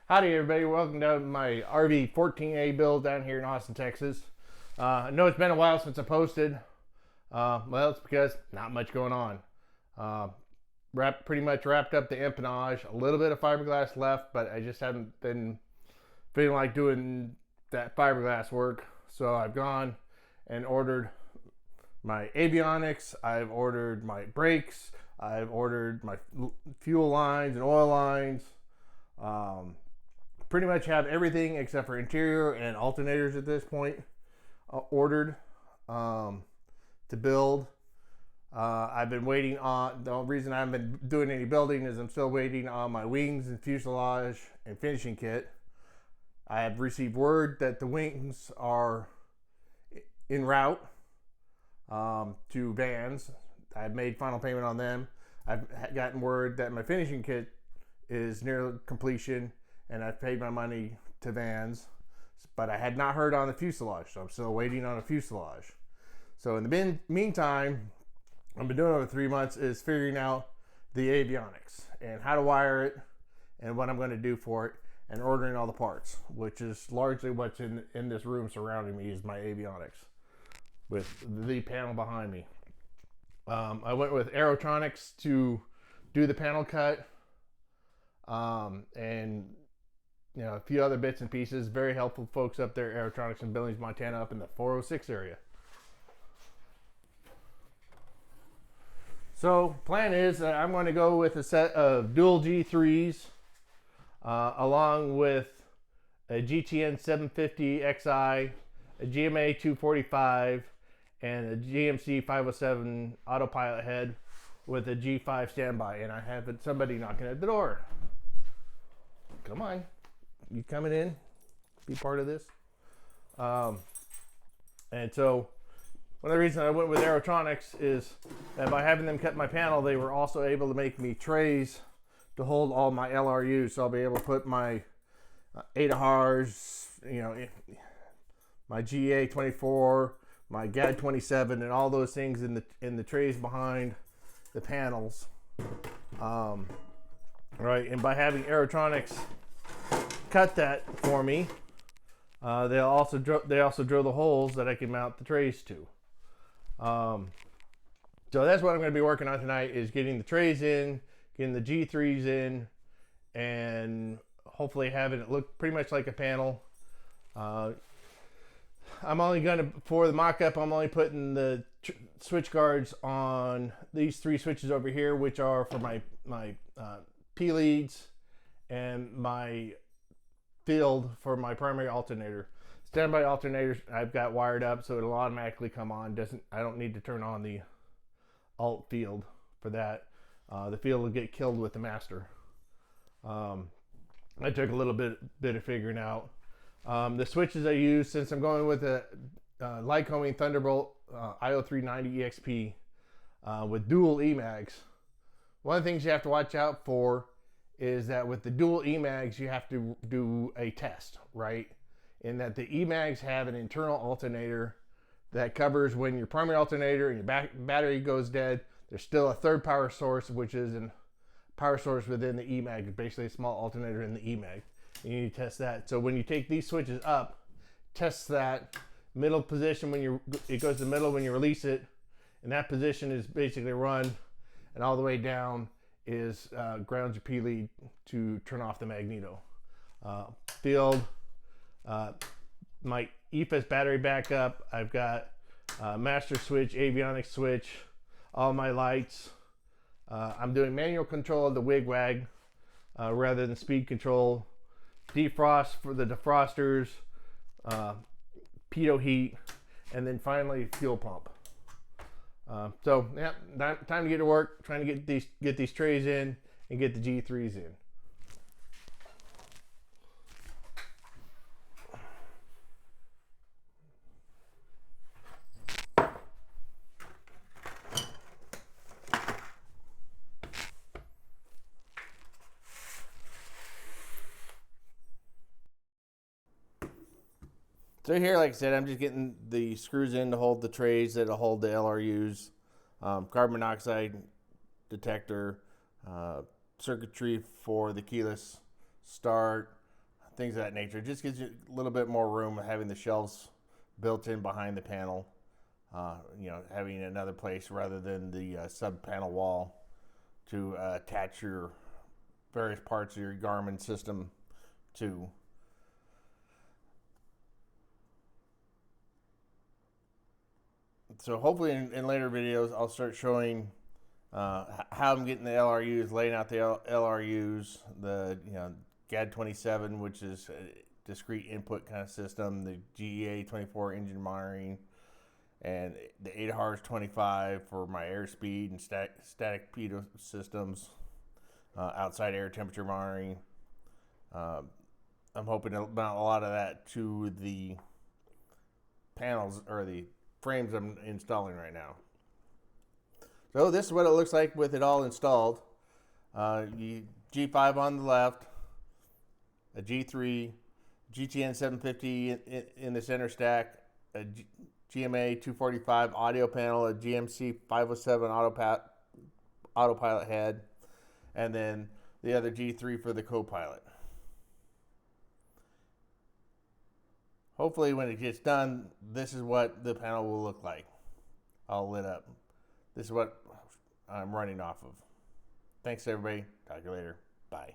Howdy everybody, welcome to my RV-14A build down here in Austin, Texas. I know it's been a while since I posted. Well, it's because not much going on. Pretty much wrapped up the empennage, a little bit of fiberglass left, but I just haven't been feeling like doing that fiberglass work. So I've gone and ordered my avionics, I've ordered my brakes, I've ordered my fuel lines and oil lines. Pretty much have everything except for interior and alternators at this point ordered to build. I've been waiting on, the reason I haven't been doing any building is I'm still waiting on my wings and fuselage and finishing kit. I have received word that the wings are en route to Vans. I've made final payment on them. I've gotten word that my finishing kit is near completion and I've paid my money to Vans, but I had not heard on the fuselage, so I'm still waiting on a fuselage. So in the meantime, I've been doing over 3 months is figuring out the avionics and how to wire it and what I'm going to do for it and ordering all the parts, which is largely what's in this room surrounding me is my avionics with the panel behind me. I went with Aerotronics to do the panel cut and a few other bits and pieces. Very helpful folks up there, Aerotronics in Billings, Montana, up in the 406 area. So plan is that I'm going to go with a set of dual G3s along with a GTN 750 XI, a GMA 245, and a GMC 507 autopilot head with a G5 standby. And I have somebody knocking at the door. Come on. You coming in, be part of this. And so one of the reasons I went with Aerotronics is that by having them cut my panel, they were also able to make me trays to hold all my LRUs. So I'll be able to put my ADAHRs, my GA24, my GAD27, and all those things in the trays behind the panels. Right, and by having Aerotronics cut that for me, they also drill the holes that I can mount the trays to. So that's what I'm going to be working on tonight, is getting the trays in, getting the G3s in, and hopefully having it look pretty much like a panel. I'm only going to, for the mock-up, I'm only putting the switch guards on these 3 switches over here, which are for my P leads and my field for my primary alternator. Standby alternators I've got wired up so it'll automatically come on. I don't need to turn on the alt field for that. The field will get killed with the master. I took a little bit of figuring out. The switches I use, since I'm going with a Lycoming Thunderbolt IO390 EXP with dual EMAGs. One of the things you have to watch out for is that with the dual EMAGs, you have to do a test, right? In that the EMAGs have an internal alternator that covers when your primary alternator and your battery goes dead. There's still a third power source, which is a power source within the EMAG, basically a small alternator in the EMAG. You need to test that. So when you take these switches up, test that middle position when it goes to the middle when you release it, and that position is basically run, and all the way down is ground your P lead to turn off the magneto. Field, my EFS battery backup. I've got master switch, avionics switch, all my lights. I'm doing manual control of the wig-wag rather than speed control. Defrost for the defrosters, pitot heat, and then finally fuel pump. So yeah, time to get to work, trying to get these trays in and get the G3s in. So here, like I said, I'm just getting the screws in to hold the trays that'll hold the LRUs, carbon monoxide detector, circuitry for the keyless start, things of that nature. It just gives you a little bit more room having the shelves built in behind the panel. You know, having another place rather than the sub panel wall to attach your various parts of your Garmin system to. So hopefully in later videos I'll start showing how I'm getting the LRUs, laying out the LRUs, the GAD27, which is a discrete input kind of system, the GEA24 engine monitoring, and the ADAHRS 25 for my airspeed and static pitot systems, outside air temperature monitoring. I'm hoping to mount a lot of that to the panels or the frames I'm installing right now. So this is what it looks like with it all installed. G5 on the left, a G3, GTN 750 in the center stack, a GMA 245 audio panel, a GMC 507 autopilot head, and then the other G3 for the co-pilot. Hopefully when it gets done, this is what the panel will look like, all lit up. This is what I'm running off of. Thanks everybody. Talk to you later. Bye.